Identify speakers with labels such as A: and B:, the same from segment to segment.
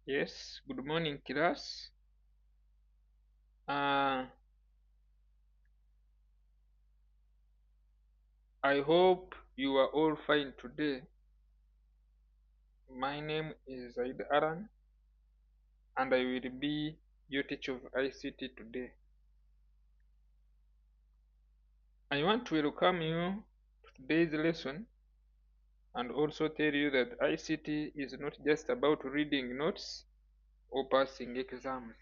A: Yes, good morning, class. Uh, I hope you are all fine today. My name is Zaid Aran, and I will be your teacher of ICT today. I want to welcome you to today's lesson and also tell you that ICT is not just about reading notes or passing exams.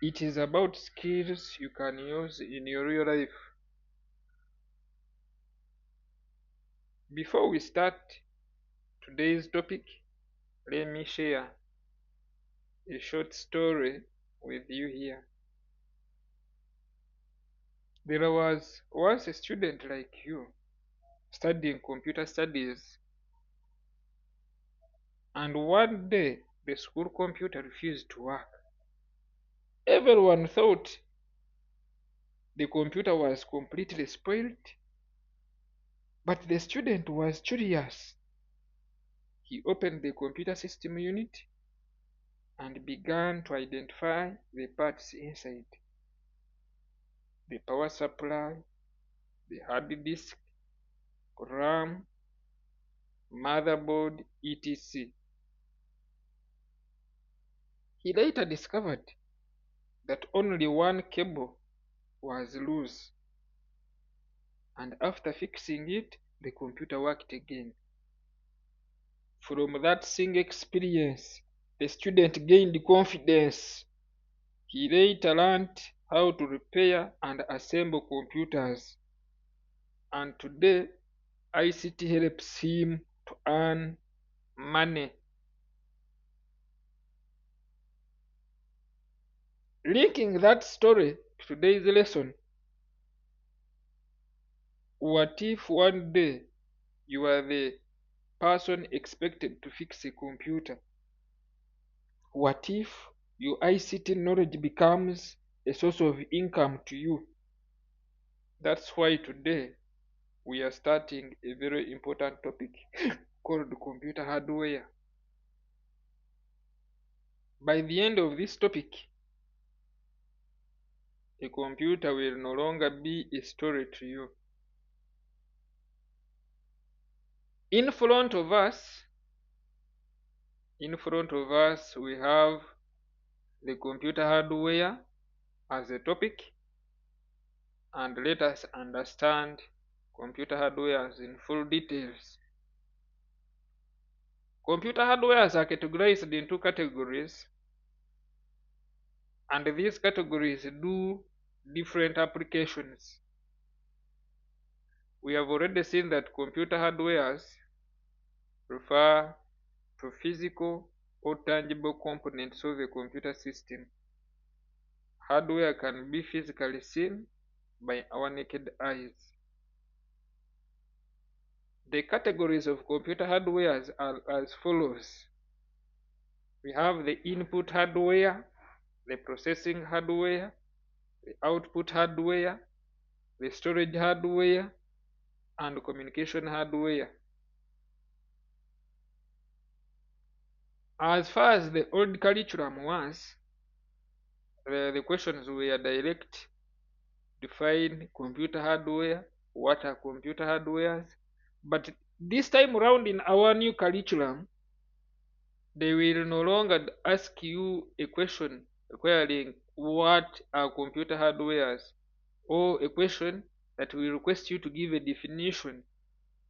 A: It is about skills you can use in your real life. Before we start today's topic, let me share a short story with you here. There was once a student like you studying computer studies, and one day the school computer refused to work. Everyone thought the computer was completely spoiled, but the student was curious. He opened the computer system unit and began to identify the parts inside: the power supply, the hard disk, RAM, motherboard, etc. He later discovered that only one cable was loose, and after fixing it, the computer worked again. From that single experience, the student gained confidence. He later learned how to repair and assemble computers, and today ICT helps him to earn money. Linking that story to today's lesson, what if one day you are the person expected to fix a computer? What if your ICT knowledge becomes a source of income to you? That's why today we are starting a very important topic called computer hardware. By the end of this topic, a computer will no longer be a story to you. In front of us, we have the computer hardware as a topic, and let us understand computer hardware in full details. Computer hardwares are categorized into categories, and these categories do different applications. We have already seen that computer hardwares refer to physical or tangible components of a computer system. Hardware can be physically seen by our naked eyes. The categories of computer hardwares are as follows. We have the input hardware, the processing hardware, the output hardware, the storage hardware, and communication hardware. As far as the old curriculum was, the questions were direct: define computer hardware, what are computer hardwares. But this time around in our new curriculum, they will no longer ask you a question requiring what are computer hardwares, or a question that will request you to give a definition,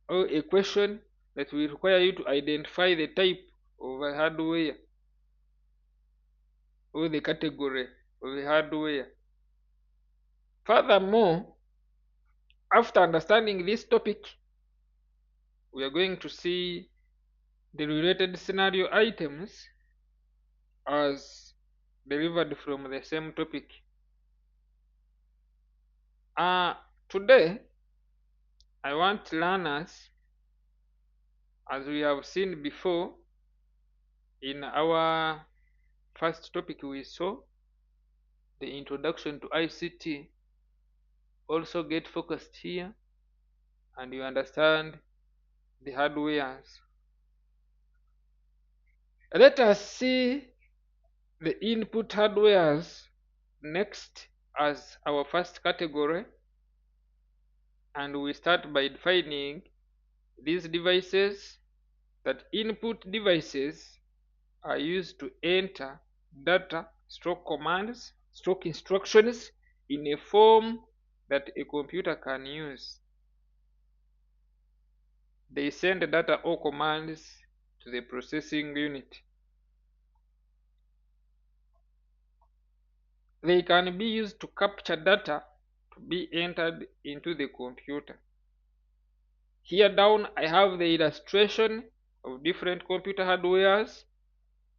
A: or a question that will require you to identify the type of a hardware or the category of the hardware. Furthermore, after understanding this topic, we are going to see the related scenario items as delivered from the same topic. Today, I want learners, as we have seen before in our first topic, we saw the introduction to ICT. Also get focused here and you understand the hardwares. Let us see the input hardwares next as our first category, and we start by defining these devices. That input devices are used to enter data, stroke commands, stroke instructions in a form that a computer can use. They send data or commands to the processing unit. They can be used to capture data to be entered into the computer. Here down I have the illustration of different computer hardwares,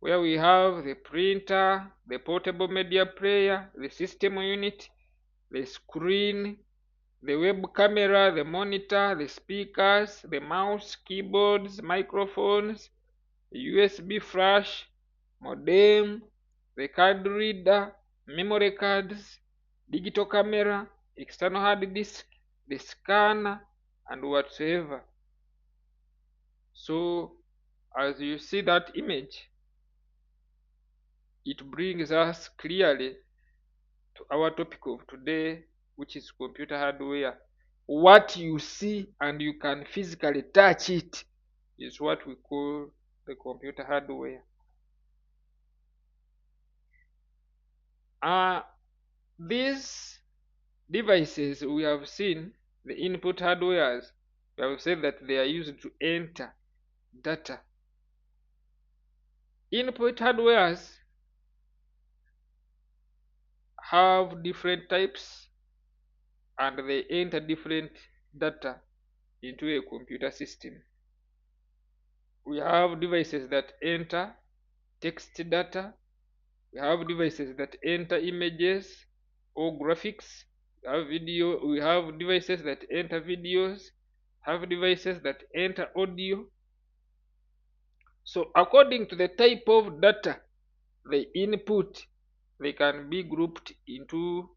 A: where we have the printer, the portable media player, the system unit, the screen, the web camera, the monitor, the speakers, the mouse, keyboards, microphones, the USB flash, modem, the card reader, memory cards, digital camera, external hard disk, the scanner, and whatsoever. So as you see that image, it brings us clearly to our topic of today, which is computer hardware. What you see and you can physically touch it is what we call the computer hardware. These devices we have seen, the input hardwares, we have said that they are used to enter data. Input hardwares have different types and they enter different data into a computer system. We have devices that enter text data. We have devices that enter images or graphics. We have devices that enter videos, have devices that enter audio. So according to the type of data they input, they can be grouped into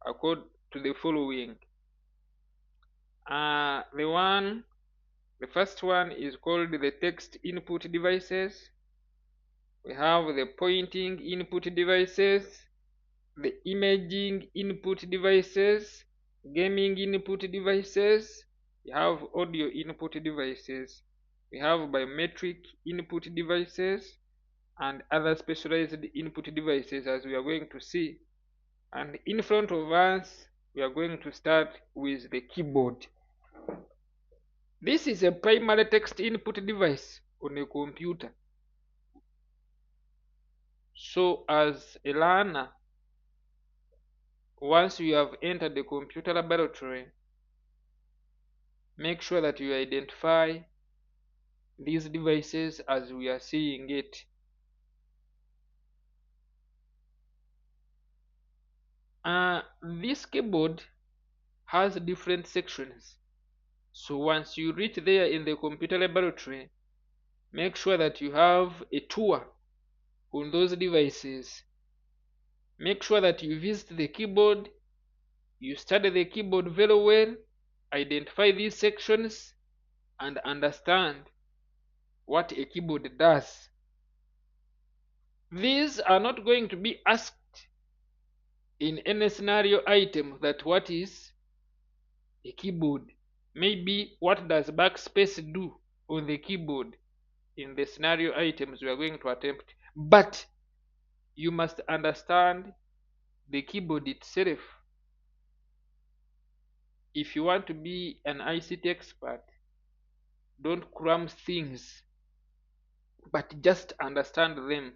A: according to the following. The first one is called the text input devices. We have the pointing input devices, the imaging input devices, gaming input devices, we have audio input devices, we have biometric input devices, and other specialized input devices, as we are going to see. And in front of us, we are going to start with the keyboard. This is a primary text input device on a computer. So as a learner, once you have entered the computer laboratory, make sure that you identify these devices as we are seeing it. This keyboard has different sections. So once you reach there in the computer laboratory, make sure that you have a tour on those devices. Make sure that you visit the keyboard, you study the keyboard very well, identify these sections, and understand what a keyboard does. These are not going to be asked in any scenario item that what is a keyboard. Maybe what does backspace do on the keyboard in the scenario items we are going to attempt. But you must understand the keyboard itself. If you want to be an ICT expert, don't cram things, but just understand them.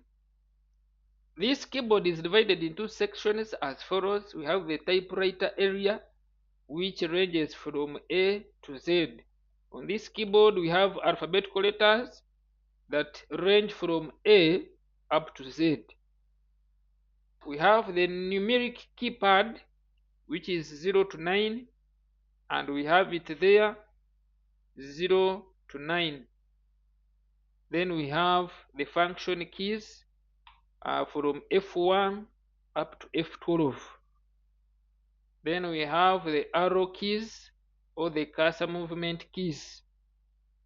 A: This keyboard is divided into sections as follows. We have the typewriter area, which ranges from A to Z. On this keyboard, we have alphabetical letters that range from A up to Z. We have the numeric keypad, which is 0 to 9, and we have it there 0 to 9. Then we have the function keys from F1 up to F12. Then we have the arrow keys or the cursor movement keys.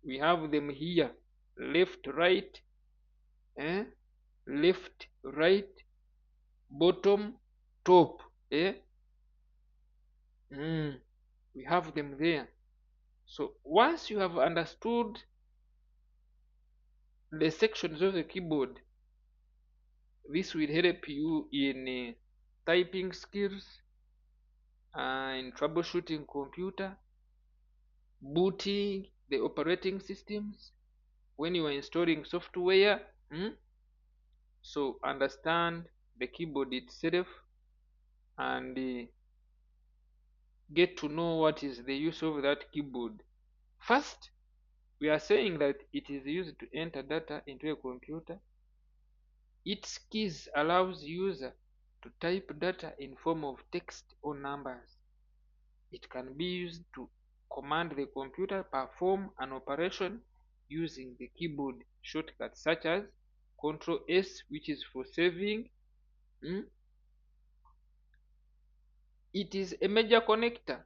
A: We have them here, left, right, left, right, bottom, top. We have them there. So once you have understood the sections of the keyboard, this will help you in typing skills, in troubleshooting computer, booting the operating systems, when you are installing software. So understand the keyboard itself and get to know what is the use of that keyboard. First, we are saying that it is used to enter data into a computer. Its keys allows user to type data in form of text or numbers. It can be used to command the computer perform an operation using the keyboard shortcuts such as Ctrl S, which is for saving. It is a major connector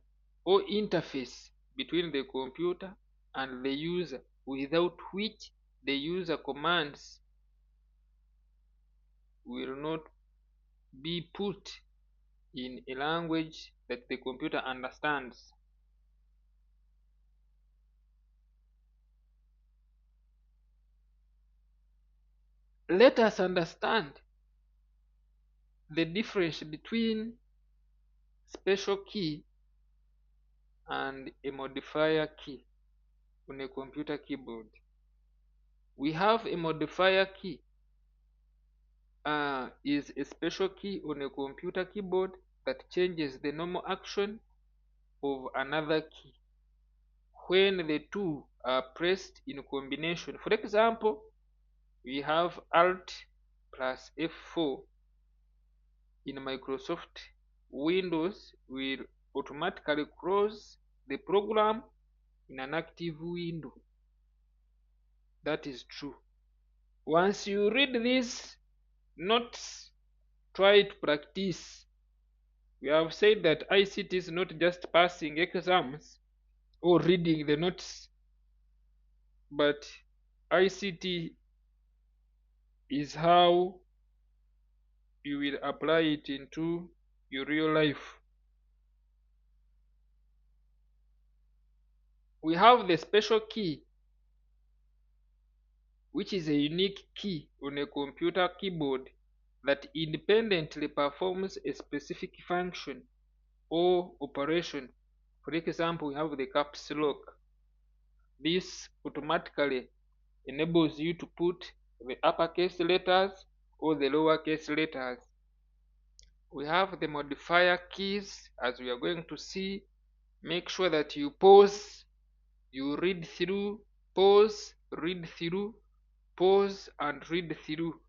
A: or interface between the computer and the user, without which the user commands will not be put in a language that the computer understands. Let us understand the difference between special key and a modifier key on a computer keyboard. We have a modifier key is a special key on a computer keyboard that changes the normal action of another key when the two are pressed in combination. For example, we have Alt plus F4 in Microsoft Windows will automatically close the program in an active window. That is true. Once you read these notes, try to practice. We have said that ICT is not just passing exams or reading the notes, but ICT is how you will apply it into your real life. We have the special key, which is a unique key on a computer keyboard that independently performs a specific function or operation. For example, we have the caps lock. This automatically enables you to put the uppercase letters or the lowercase letters. We have the modifier keys, as we are going to see. Make sure that you pause, you read through, pause, read through, pause and read through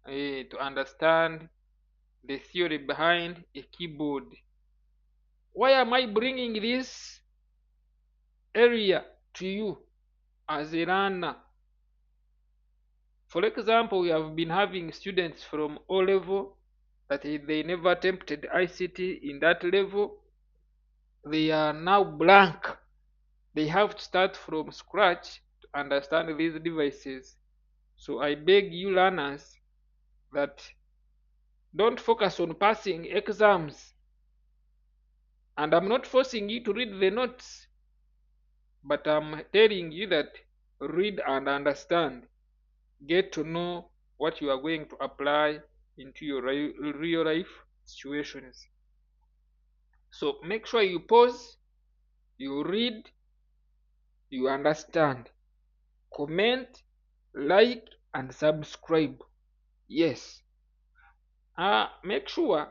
A: to understand the theory behind a keyboard. Why am I bringing this area to you as a learner? For example, we have been having students from O level that they never attempted ICT in that level. They are now blank. They have to start from scratch to understand these devices. So I beg you learners that don't focus on passing exams. And I'm not forcing you to read the notes, but I'm telling you that read and understand. Get to know what you are going to apply into your real life situations. So make sure you pause, you read, you understand. Comment, like, and subscribe. Yes. Make sure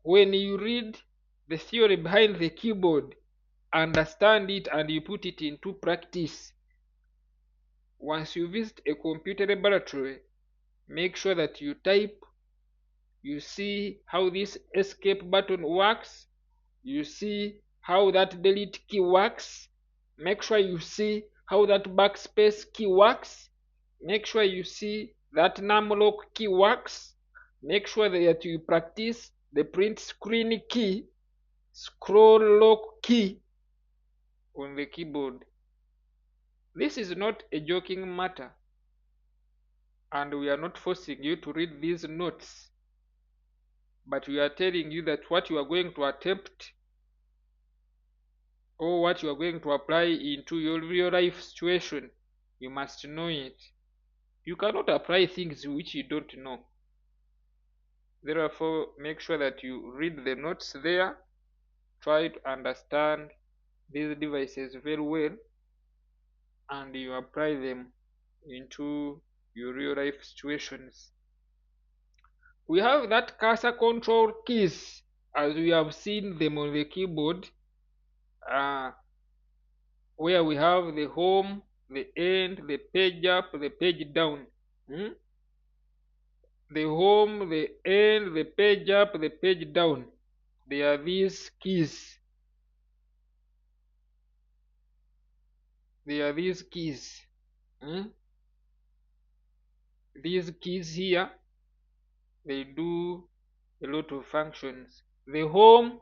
A: when you read the theory behind the keyboard, understand it and you put it into practice. Once you visit a computer laboratory, make sure that you type, you see how this escape button works, you see how that delete key works, make sure you see how that backspace key works, make sure you see that numlock key works, make sure that you practice the print screen key, scroll lock key on the keyboard. This is not a joking matter. and we are not forcing you to read these notes, but we are telling you that what you are going to attempt or what you are going to apply into your real life situation, you must know it. You cannot apply things which you don't know. Therefore, make sure that you read the notes there, try to understand these devices very well, and you apply them into your real life situations. We have that cursor control keys as we have seen them on the keyboard, uh, where we have the home, the end, the page up, the page down. Hmm? The home, the end, the page up, the page down. They are these keys. They are these keys. Hmm? These keys here, they do a lot of functions. The home,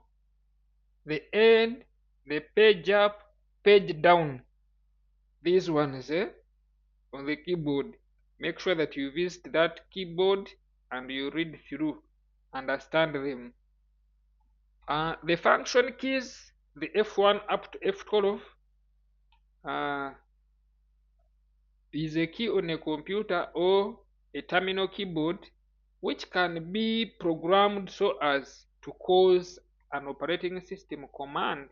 A: the end, the page up, page down. These ones, on the keyboard. Make sure that you visit that keyboard and you read through, understand them. The function keys, the F1 up to F12, is a key on a computer or a terminal keyboard which can be programmed so as to cause an operating system command,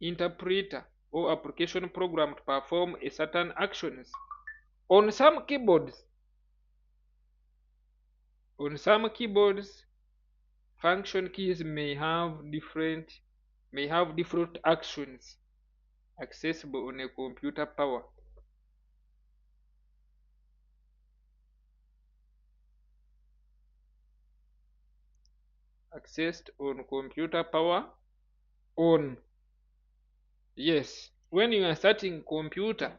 A: interpreter, or application program to perform a certain actions. On some keyboards, function keys may have different actions accessible on a computer power. Accessed on computer power on. Yes, when you are starting a computer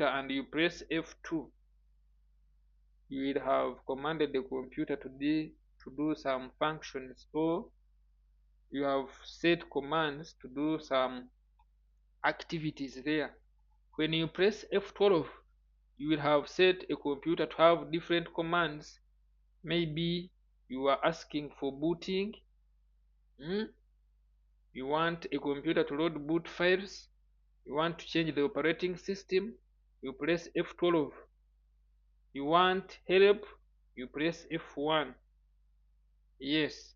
A: and you press F2, you will have commanded the computer to do some functions, or you have set commands to do some activities there. When you press F12, you will have set a computer to have different commands. Maybe you are asking for booting. You want a computer to load boot files. You want to change the operating system. You press F12. You want help. You press F1. Yes.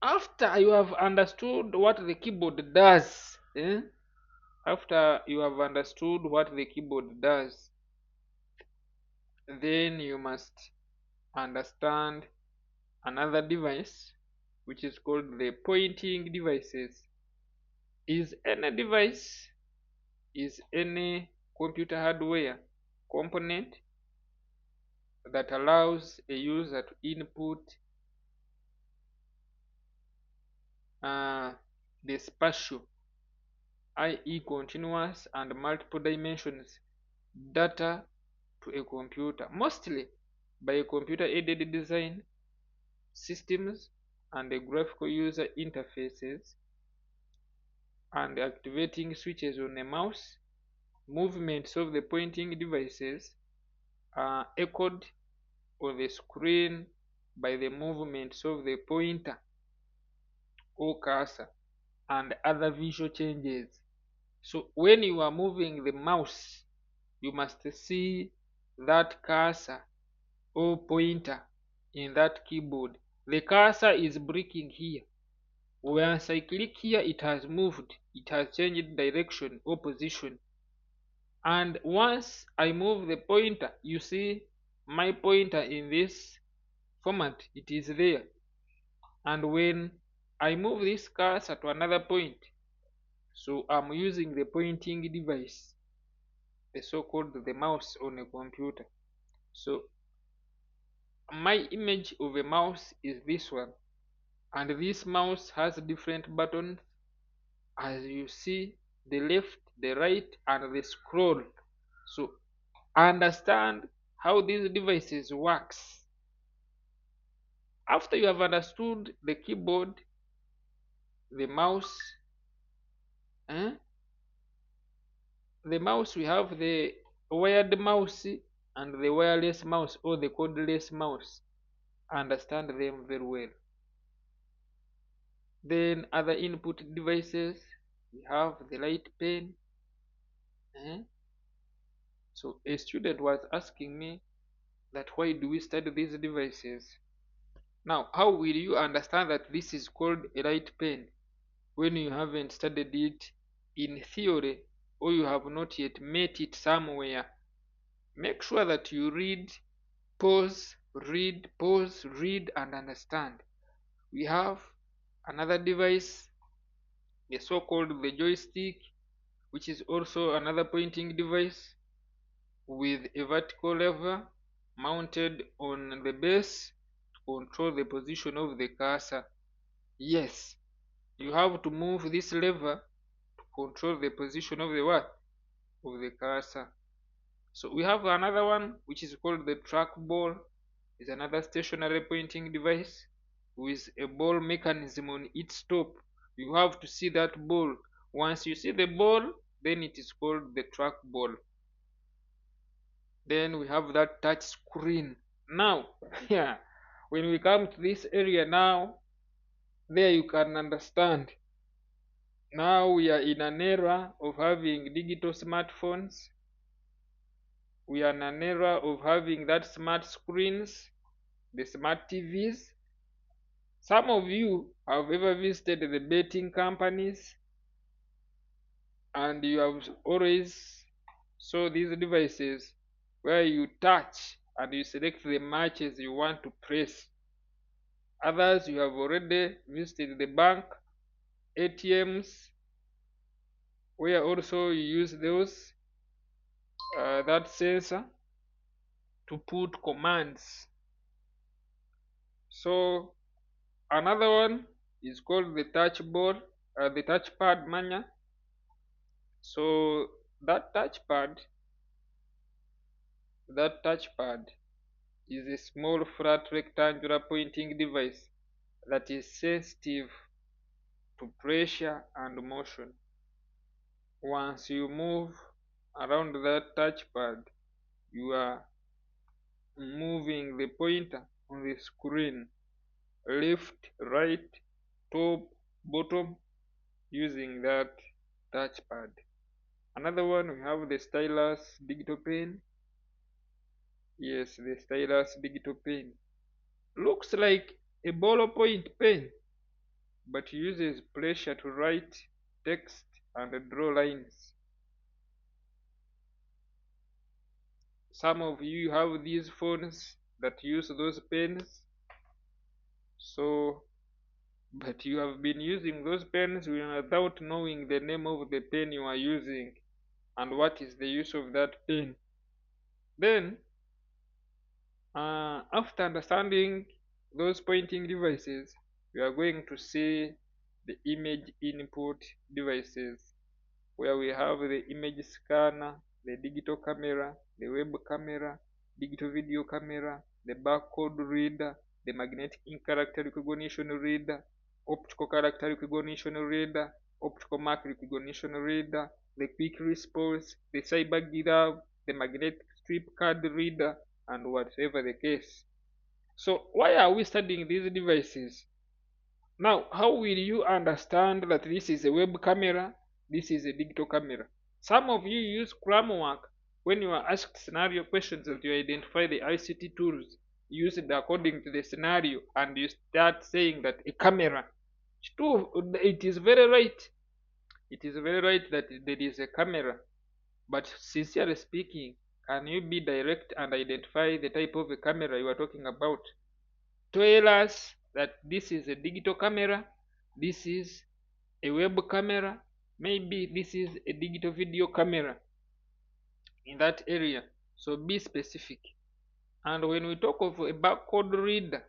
A: After you have understood what the keyboard does, after you have understood what the keyboard does, then you must understand another device which is called the pointing devices. Is any computer hardware component that allows a user to input the spatial, i.e. continuous and multiple dimensions data to a computer, mostly by a computer-aided design systems and the graphical user interfaces, and activating switches on a mouse. Movements of the pointing devices are echoed on the screen by the movements of the pointer or cursor and other visual changes. So when you are moving the mouse, you must see that cursor or pointer in that keyboard. The cursor is blinking here. Once I click here, it has moved, it has changed direction or position. And once I move the pointer, you see my pointer in this format, it is there. And when I move this cursor to another point, so I'm using the pointing device, the so-called the mouse on a computer. So my image of a mouse is this one, and this mouse has different buttons, as you see, the left, the right, and the scroll. So understand how these devices works. After you have understood the keyboard, the mouse, the mouse, we have the wired mouse and the wireless mouse, or the cordless mouse. Understand them very well. Then other input devices, we have the light pen. So a student was asking me that why do we study these devices? Now, how will you understand that this is called a light pen when you haven't studied it in theory, or you have not yet met it somewhere? Make sure that you read, pause, read, and understand. We have another device, the so-called the joystick, which is also another pointing device with a vertical lever mounted on the base to control the position of the cursor. Yes, you have to move this lever to control the position of the what? Of the cursor. So we have another one which is called the trackball. Is another stationary pointing device with a ball mechanism on its top. You have to see that ball. Once you see the ball, then it is called the trackball. Then we have that touch screen. Now, yeah, when we come to this area now, there you can understand. Now we are in an era of having digital smartphones. We are in an era of having that smart screens, the smart TVs. Some of you have ever visited the betting companies, and you have always saw these devices where you touch and you select the matches you want to place. Others, you have already visited the bank, ATMs, where also you use those that sensor to put commands. So another one is called the touchboard, the touchpad mania. So that touchpad is a small flat rectangular pointing device that is sensitive to pressure and motion. Once you move around that touchpad, you are moving the pointer on the screen left, right, top, bottom, using that touchpad. Another one, we have the stylus digital pen. Yes, the stylus digital pen looks like a ballpoint pen, but uses pressure to write text and draw lines. Some of you have these phones that use those pens, so but you have been using those pens without knowing the name of the pen you are using and what is the use of that pen. Then after understanding those pointing devices, we are going to see the image input devices, where we have the image scanner, the digital camera, the web camera, digital video camera, the barcode reader, the magnetic ink character recognition reader, optical character recognition reader, optical mark recognition reader, the quick response, the cyber glove, the magnetic strip card reader, and whatever the case. So why are we studying these devices? Now, how will you understand that this is a web camera, this is a digital camera? Some of you use Cramwork when you are asked scenario questions and you identify the ICT tools used according to the scenario, and you start saying that a camera. It is very right. It is very right that there is a camera. But sincerely speaking, can you be direct and identify the type of a camera you are talking about? Tell us that this is a digital camera, this is a web camera, maybe this is a digital video camera in that area. So be specific. And when we talk of a barcode reader,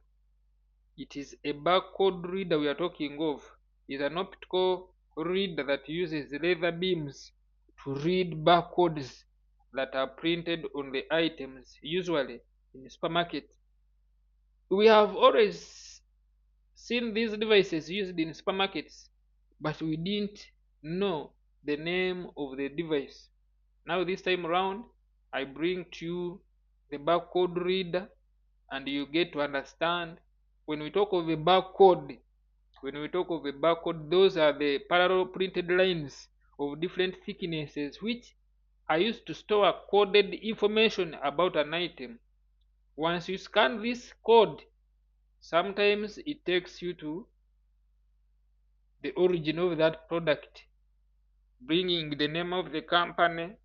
A: it is a barcode reader we are talking of. Is an optical reader that uses laser beams to read barcodes that are printed on the items, usually in the supermarket. We have always seen these devices used in supermarkets, but we didn't know the name of the device. Now this time around, I bring to you the barcode reader, and you get to understand when we talk of a barcode. When we talk of a barcode, those are the parallel printed lines of different thicknesses which are used to store coded information about an item. Once you scan this code, sometimes it takes you to the origin of that product, bringing the name of the company,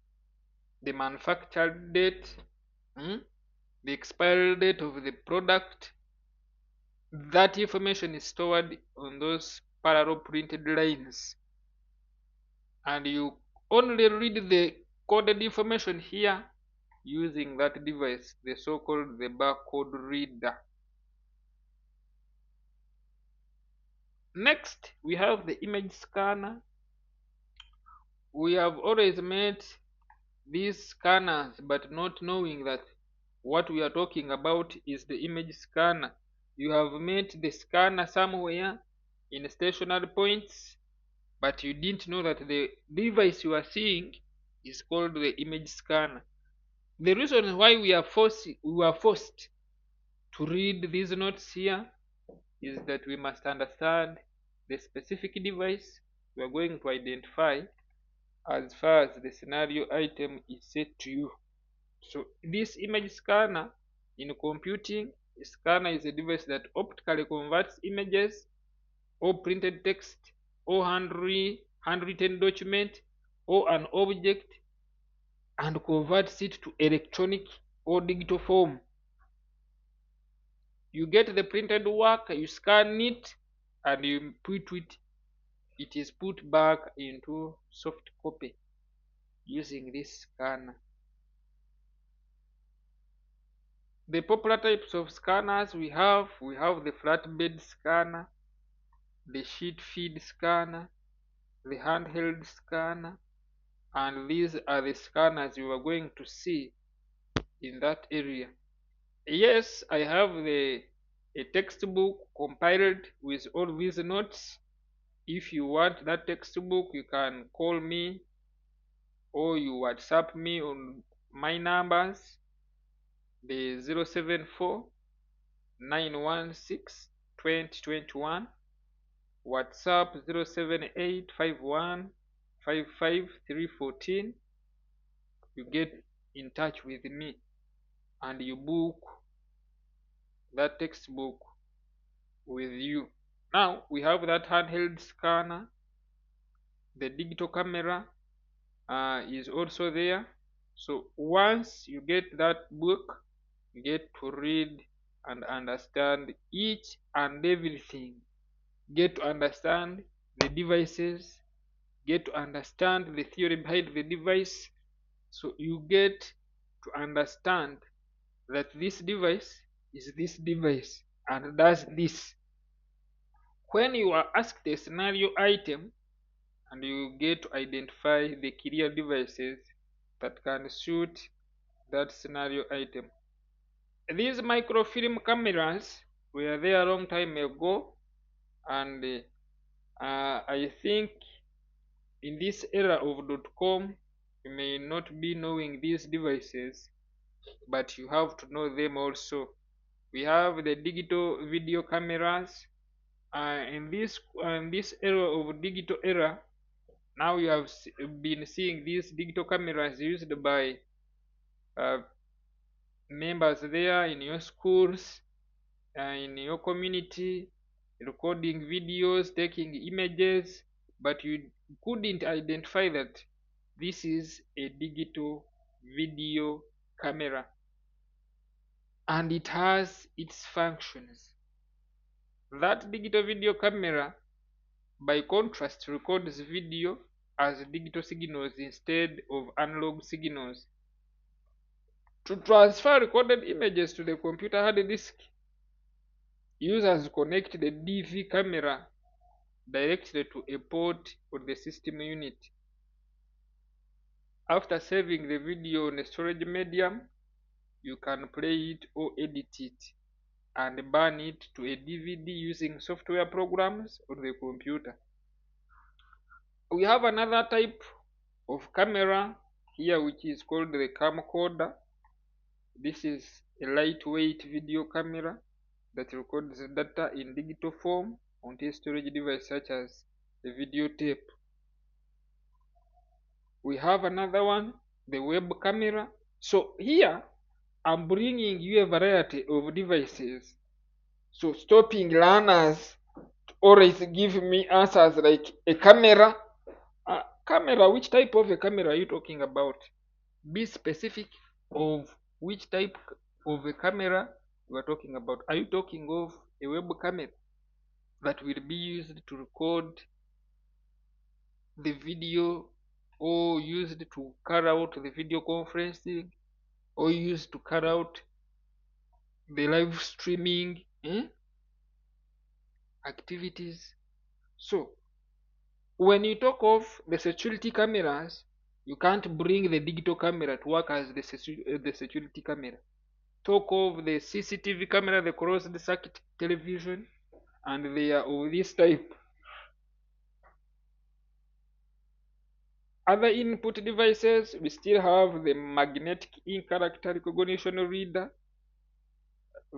A: the manufacture date, the expiry date of the product. That information is stored on those parallel printed lines, and you only read the coded information here using that device, the so-called the barcode reader. Next, we have the image scanner. We have always made these scanners, but not knowing that what we are talking about is the image scanner. You have made the scanner somewhere in stationary points, but you didn't know that the device you are seeing is called the image scanner. The reason why we were forced to read these notes here is that we must understand the specific device we are going to identify as far as the scenario item is set to you. So this image scanner in computing, a scanner is a device that optically converts images or printed text or handwritten document or an object and converts it to electronic or digital form. You get the printed work, you scan it, and you put it is put back into soft copy using this scanner. The popular types of scanners we have the flatbed scanner, the sheet feed scanner, the handheld scanner, and these are the scanners you are going to see in that area. Yes, I have a textbook compiled with all these notes. If you want that textbook, you can call me or you WhatsApp me on my numbers, the 074 916 2021, WhatsApp 07851555314. You get in touch with me and you book that textbook with you. Now we have that handheld scanner. The digital camera is also there. So once you get that book, you get to read and understand each and everything. Get to understand the devices, get to understand the theory behind the device. So you get to understand that this device is this device and does this. When you are asked a scenario item, and you get to identify the clear devices that can suit that scenario item. These microfilm cameras were there a long time ago, and I think in this era of .com, you may not be knowing these devices, but you have to know them also. We have the digital video cameras. In this era of digital era, now you have been seeing these digital cameras used by members there in your schools, in your community, recording videos, taking images, but you couldn't identify that this is a digital video camera and it has its functions. That digital video camera, by contrast, records video as digital signals instead of analog signals. To transfer recorded images to the computer hard disk, users connect the DV camera directly to a port on the system unit. After saving the video on a storage medium, you can play it or edit it and burn it to a DVD using software programs on the computer. We have another type of camera here, which is called the camcorder. This is a lightweight video camera that records data in digital form onto a storage device such as a video tape. We have another one, the web camera. So here I'm bringing you a variety of devices, so stopping learners to always give me answers like a camera. Camera, which type of a camera are you talking about? Be specific of which type of a camera you are talking about. Are you talking of a web camera that will be used to record the video, or used to carry out the video conferencing, or used to carry out the live streaming activities? So when you talk of the security cameras, you can't bring the digital camera to work as the security camera. Talk of the CCTV camera, the closed circuit television, and they are of this type. Other input devices, we still have the magnetic ink character recognition reader.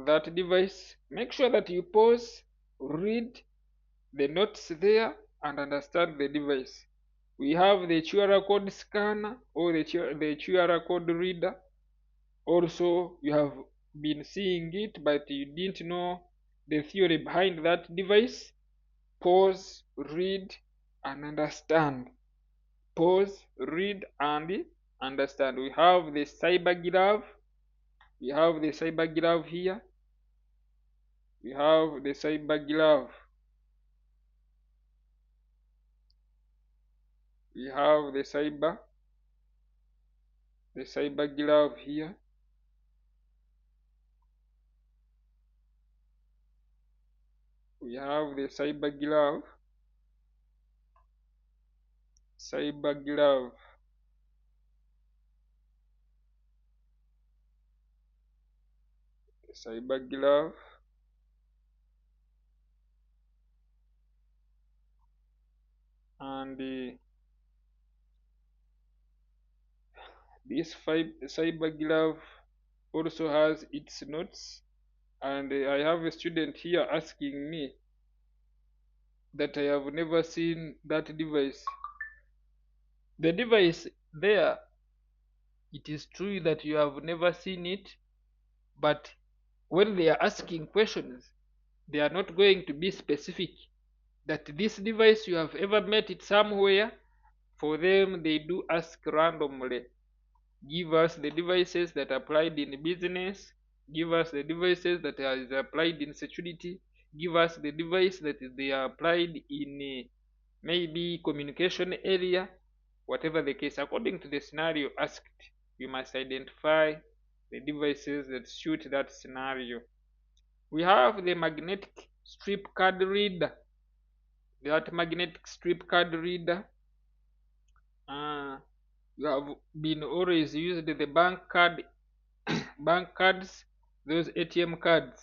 A: That device, make sure that you pause, read the notes there, and understand the device. We have the QR code scanner, or the QR code reader. Also, you have been seeing it, but you didn't know the theory behind that device. Pause, read, and understand. Pause, read, and understand. We have the cyber glove. We have the cyber glove here. We have the cyber glove. We have the cyber glove here. We have the cyber glove. Cyber glove. Cyber glove. And this cyber glove also has its notes. And I have a student here asking me that I have never seen that device. The device there, it is true that you have never seen it, but when they are asking questions, they are not going to be specific that this device you have ever met it somewhere. For them, they do ask randomly. Give us the devices that are applied in business. Give us the devices that are applied in security. Give us the device that they are applied in maybe communication area. Whatever the case, according to the scenario asked, you must identify the devices that suit that scenario. We have the magnetic strip card reader. That magnetic strip card reader, you have been always used the bank card, bank cards, those ATM cards,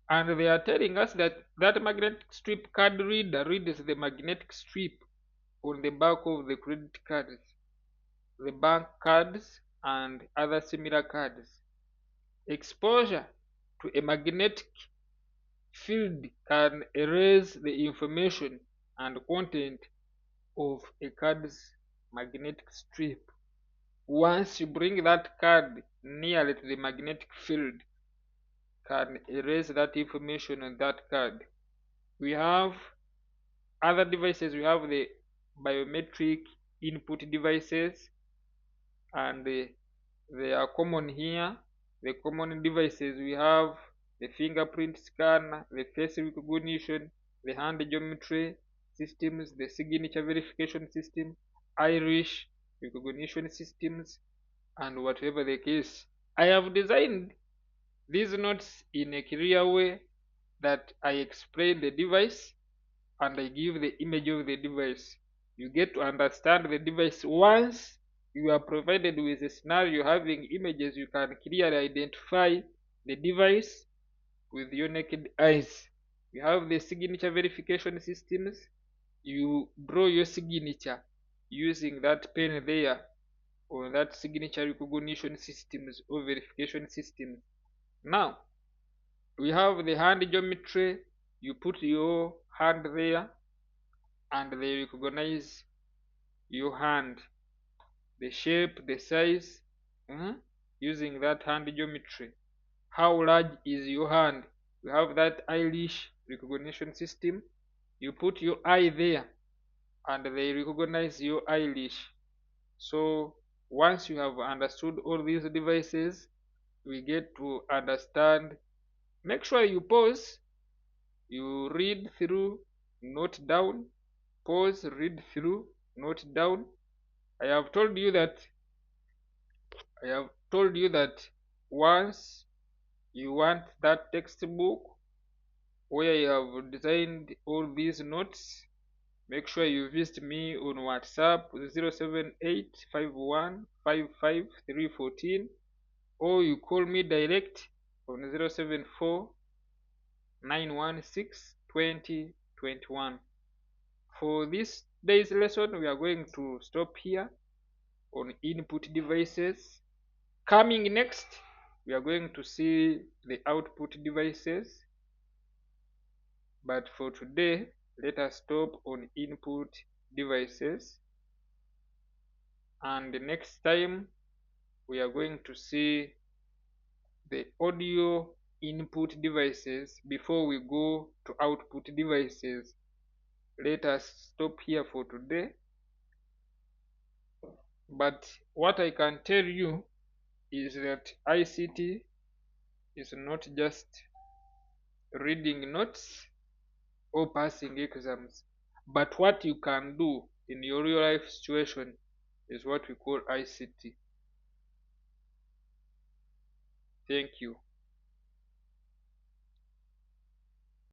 A: and they are telling us that that magnetic strip card reader reads the magnetic strip on the back of the credit cards, the bank cards, and other similar cards. Exposure to a magnetic field can erase the information and content of a card's magnetic strip. Once you bring that card nearly to the magnetic field, can erase that information on that card. We have other devices. We have the biometric input devices, and they are common here. The common devices, we have the fingerprint scanner, the face recognition, the hand geometry systems, the signature verification system, iris recognition systems, and whatever the case. I have designed these notes in a clear way that I explain the device and I give the image of the device. You get to understand the device. Once you are provided with a scenario having images, you can clearly identify the device with your naked eyes. You have the signature verification systems. You draw your signature using that pen there, or that signature recognition systems or verification systems. Now we have the hand geometry. You put your hand there and they recognize your hand, the shape, the size, using that hand geometry. How large is your hand? You have that eyelash recognition system. You put your eye there and they recognize your eyelash. So once you have understood all these devices, we get to understand. Make sure you pause, you read through, note down, pause, read through, note down. I have told you that once you want that textbook where you have designed all these notes, make sure you visit me on WhatsApp 07851555314, or you call me direct on 074 For this day's lesson, we are going to stop here on input devices. Coming next, we are going to see the output devices. But for today, let us stop on input devices. And next time, we are going to see the audio input devices before we go to output devices. Let us stop here for today. But what I can tell you is that ICT is not just reading notes or passing exams, but what you can do in your real life situation is what we call ICT. Thank you.